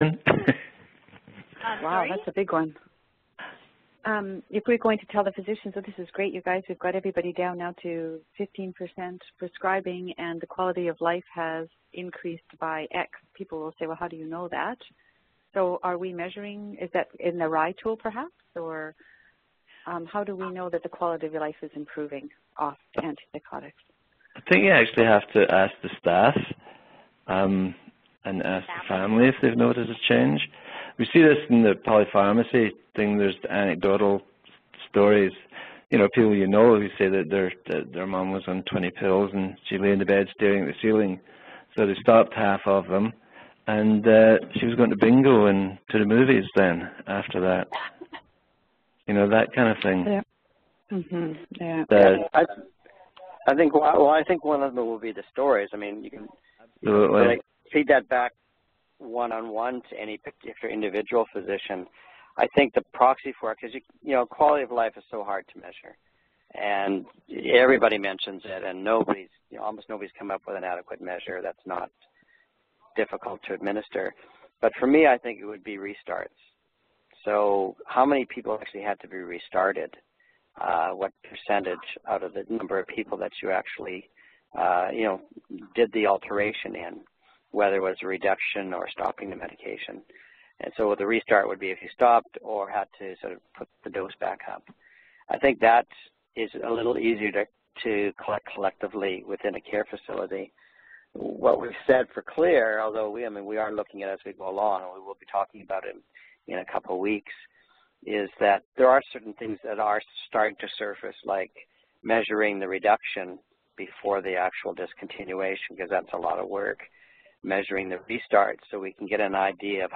Wow, that's a big one. If we're going to tell the physicians, so this is great, you guys, we've got everybody down now to 15% prescribing, and the quality of life has increased by X. People will say, well, how do you know that? So are we measuring, is that in the RI tool perhaps, or how do we know that the quality of life is improving off antipsychotics? I think you actually have to ask the staff and ask the family if they've noticed a change. We see this in the polypharmacy thing. There's anecdotal stories. You know, people who say that their mom was on 20 pills and she lay in the bed staring at the ceiling. So they stopped half of them, and she was going to bingo and to the movies then after that. You know, that kind of thing. Yeah. Mm-hmm. Yeah. I think. Well, I think one of them will be the stories. I mean, you can really feed that back one-on-one to any particular individual physician. I think the proxy for it, because you know, quality of life is so hard to measure, and everybody mentions it, and almost nobody's come up with an adequate measure that's not difficult to administer. But for me, I think it would be restarts. So how many people actually had to be restarted? What percentage out of the number of people that you actually, did the alteration in, whether it was a reduction or stopping the medication. And so the restart would be if you stopped or had to sort of put the dose back up. I think that is a little easier to collect collectively within a care facility. What we've said for CLeAR, although we are looking at it as we go along, and we will be talking about it in a couple of weeks, is that there are certain things that are starting to surface, like measuring the reduction before the actual discontinuation, because that's a lot of work, measuring the restart so we can get an idea of